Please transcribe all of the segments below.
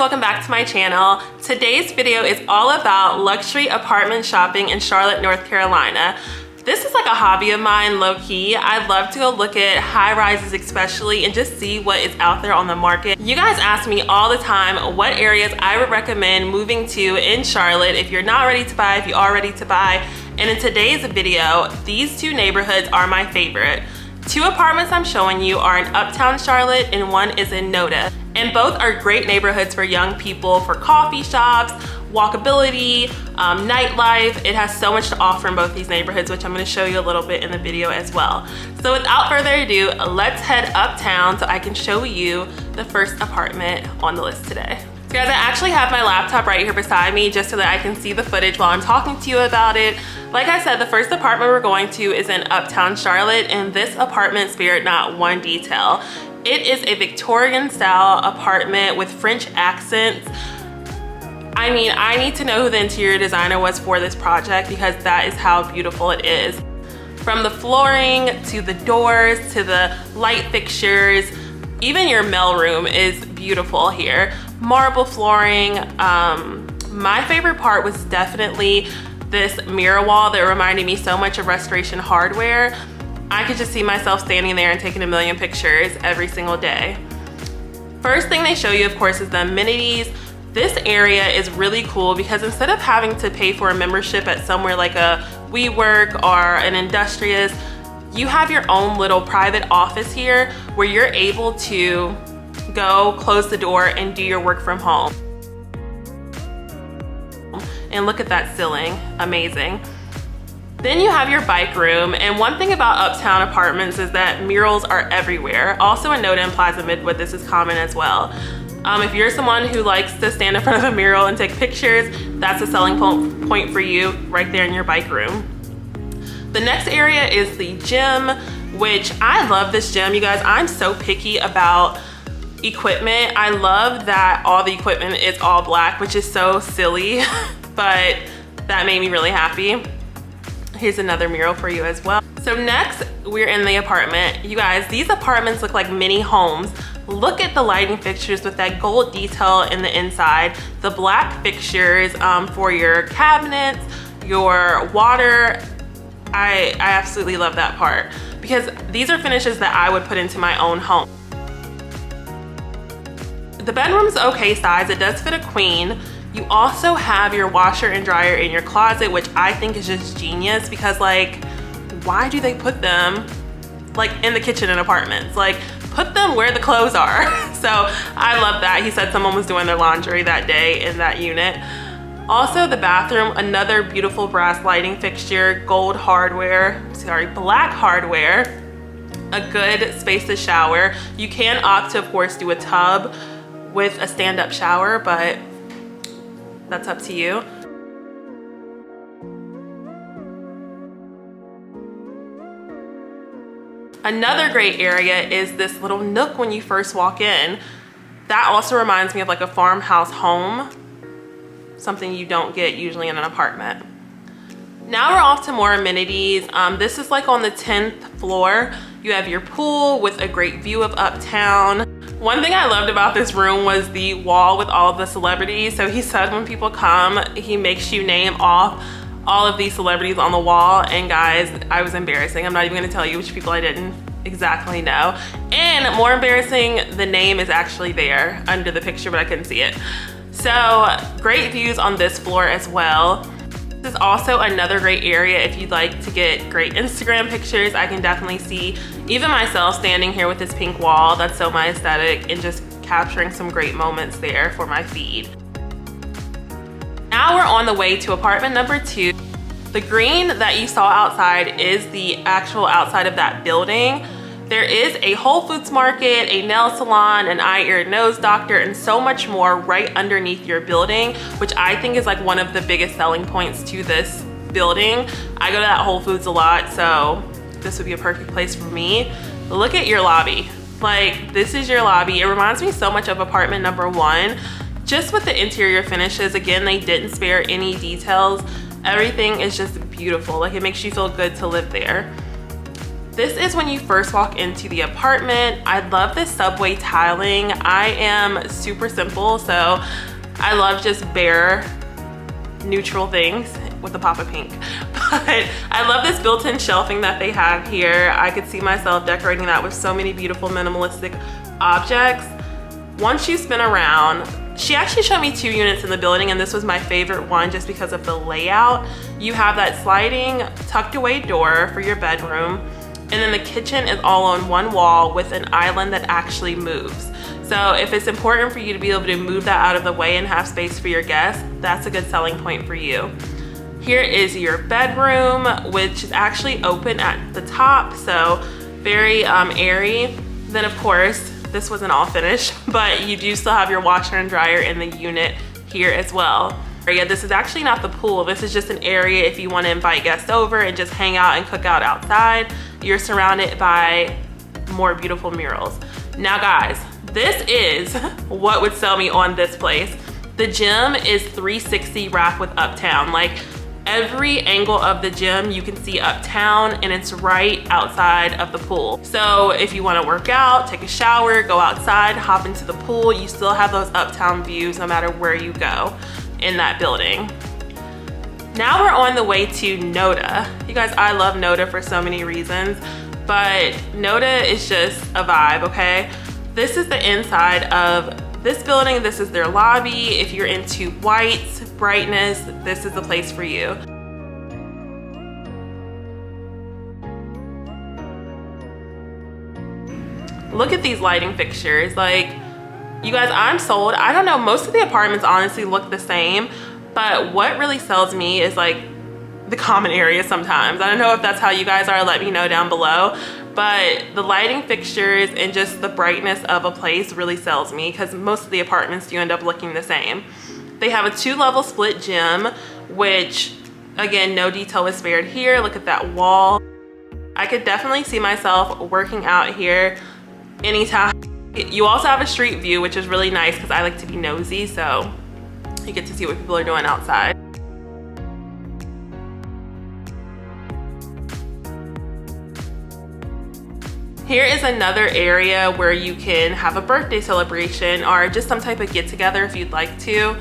welcome back to my channel. Today's video is all about luxury apartment shopping in Charlotte, North Carolina. This is like a hobby of mine, low-key. I love to go look at high-rises especially and just see what is out there on the market. You guys ask me all the time what areas I would recommend moving to in Charlotte if you're not ready to buy, if you are ready to buy. And in today's video, these two neighborhoods are my favorite. Two apartments I'm showing you are in Uptown Charlotte and one is in Noda. And both are great neighborhoods for young people, for coffee shops, walkability, nightlife. It has so much to offer in both these neighborhoods, which I'm gonna show you a little bit in the video as well. So without further ado, let's head uptown so I can show you the first apartment on the list today. So guys, I actually have my laptop right here beside me just so that I can see the footage while I'm talking to you about it. Like I said, the first apartment we're going to is in Uptown Charlotte, and this apartment spared not one detail. It is a Victorian style apartment with French accents. I mean, I need to know who the interior designer was for this project because that is how beautiful it is. From the flooring to the doors to the light fixtures, even your mailroom is beautiful here. Marble flooring. My favorite part was definitely this mirror wall that reminded me so much of Restoration Hardware. I could just see myself standing there and taking a million pictures every single day. First thing they show you, of course, is the amenities. This area is really cool because instead of having to pay for a membership at somewhere like a WeWork or an Industrious, you have your own little private office here where you're able to go, close the door, and do your work from home. And look at that ceiling, amazing. Then you have your bike room, and one thing about Uptown apartments is that murals are everywhere. Also in Noda and Plaza Midwood, this is common as well. If you're someone who likes to stand in front of a mural and take pictures, that's a selling point for you right there in your bike room. The next area is the gym, which I love this gym. You guys, I'm so picky about equipment. I love that all the equipment is all black, which is so silly, but that made me really happy. Here's another mural for you as well. So next, we're in the apartment. You guys, these apartments look like mini homes. Look at the lighting fixtures with that gold detail in the inside, the black fixtures for your cabinets, your water. I absolutely love that part because these are finishes that I would put into my own home. The bedroom's okay size. It does fit a queen. You also have your washer and dryer in your closet, which I think is just genius because, like, why do they put them like in the kitchen in apartments? Like, put them where the clothes are. So I love that. He said someone was doing their laundry that day in that unit. Also the bathroom, another beautiful brass lighting fixture, black hardware, a good spacious shower. You can opt to, of course, do a tub with a stand-up shower, but that's up to you. Another great area is this little nook when you first walk in. That also reminds me of like a farmhouse home, something you don't get usually in an apartment. Now we're off to more amenities. This is like on the 10th floor. You have your pool with a great view of Uptown. One thing I loved about this room was the wall with all of the celebrities. So he said when people come, he makes you name off all of these celebrities on the wall. And guys, I was embarrassing. I'm not even gonna tell you which people I didn't exactly know. And more embarrassing, the name is actually there under the picture, but I couldn't see it. So great views on this floor as well. This is also another great area if you'd like to get great Instagram pictures. I can definitely see even myself standing here with this pink wall. That's so my aesthetic, and just capturing some great moments there for my feed. Now we're on the way to apartment number 2. The green that you saw outside is the actual outside of that building. There is a Whole Foods market, a nail salon, an eye, ear, nose doctor, and so much more right underneath your building, which I think is like one of the biggest selling points to this building. I go to that Whole Foods a lot, so this would be a perfect place for me. Look at your lobby. Like, this is your lobby. It reminds me so much of apartment number 1. Just with the interior finishes, again, they didn't spare any details. Everything is just beautiful. Like, it makes you feel good to live there. This is when you first walk into the apartment. I love this subway tiling. I am super simple, so I love just bare neutral things with a pop of pink. But I love this built-in shelving that they have here. I could see myself decorating that with so many beautiful minimalistic objects. Once you spin around, she actually showed me 2 units in the building, and this was my favorite one just because of the layout. You have that sliding tucked away door for your bedroom, and then the kitchen is all on one wall with an island that actually moves. So if it's important for you to be able to move that out of the way and have space for your guests, that's a good selling point for you. Here is your bedroom, which is actually open at the top, so very airy. Then of course, this wasn't all finished, but you do still have your washer and dryer in the unit here as well. This is actually not the pool. This is just an area if you want to invite guests over and just hang out and cook out outside. You're surrounded by more beautiful murals. Now guys, this is what would sell me on this place. The gym is 360 wrap with Uptown. Like, every angle of the gym you can see Uptown, and it's right outside of the pool. So if you want to work out, take a shower, go outside, hop into the pool, you still have those Uptown views no matter where you go in that building. Now we're on the way to Noda. You guys, I love Noda for so many reasons, but Noda is just a vibe, okay? This is the inside of this building. This is their lobby. If you're into whites, brightness, this is the place for you. Look at these lighting fixtures. Like, you guys, I'm sold. I don't know, most of the apartments honestly look the same, but what really sells me is like the common areas sometimes. I don't know if that's how you guys are, let me know down below. But the lighting fixtures and just the brightness of a place really sells me, because most of the apartments do end up looking the same. They have a 2-level split gym, which again, no detail is spared here. Look at that wall. I could definitely see myself working out here anytime. You also have a street view, which is really nice because I like to be nosy, so you get to see what people are doing outside. Here is another area where you can have a birthday celebration or just some type of get together if you'd like to.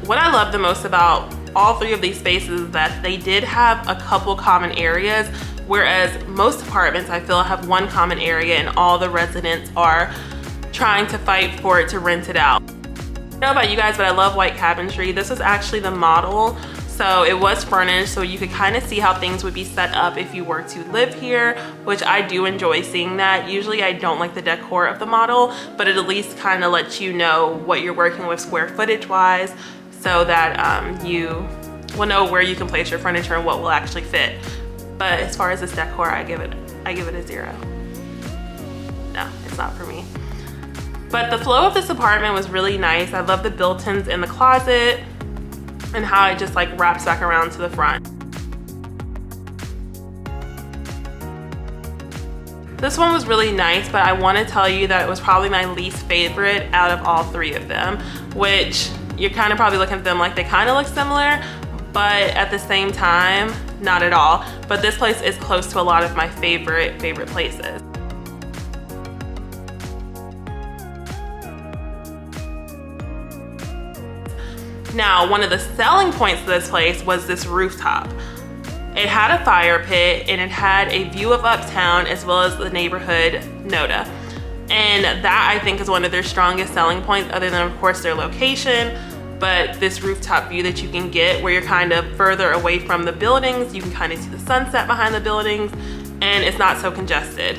What I love the most about all 3 of these spaces is that they did have a couple common areas, whereas most apartments I feel have one common area and all the residents are trying to fight for it to rent it out. I don't know about you guys, but I love white cabinetry. This was actually the model. So it was furnished, so you could kind of see how things would be set up if you were to live here, which I do enjoy seeing that. Usually I don't like the decor of the model, but it at least kind of lets you know what you're working with square footage wise, so that you will know where you can place your furniture and what will actually fit. But as far as this decor, I give it a 0. No, it's not for me. But the flow of this apartment was really nice. I love the built-ins in the closet and how it just like wraps back around to the front. This one was really nice, but I want to tell you that it was probably my least favorite out of all 3 of them, which you're kind of probably looking at them like they kind of look similar, but at the same time, not at all. But this place is close to a lot of my favorite places. Now, one of the selling points of this place was this rooftop. It had a fire pit and it had a view of Uptown as well as the neighborhood Noda. And that I think is one of their strongest selling points, other than of course their location, but this rooftop view that you can get where you're kind of further away from the buildings. You can kind of see the sunset behind the buildings and it's not so congested.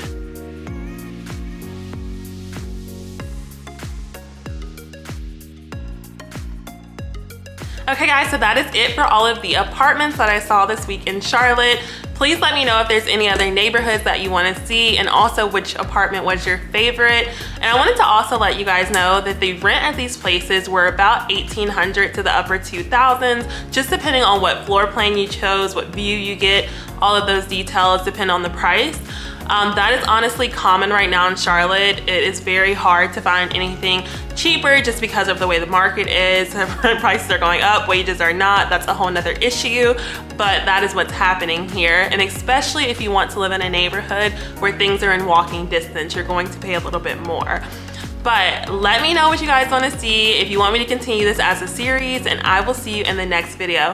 Okay guys, so that is it for all of the apartments that I saw this week in Charlotte. Please let me know if there's any other neighborhoods that you want to see, and also which apartment was your favorite. And I wanted to also let you guys know that the rent at these places were about $1,800 to the upper 2,000s, just depending on what floor plan you chose, what view you get. All of those details depend on the price. That is honestly common right now in Charlotte. It is very hard to find anything cheaper just because of the way the market is. Prices are going up, wages are not. That's a whole nother issue, but that is what's happening here. And especially if you want to live in a neighborhood where things are in walking distance, you're going to pay a little bit more. But let me know what you guys want to see, if you want me to continue this as a series, and I will see you in the next video.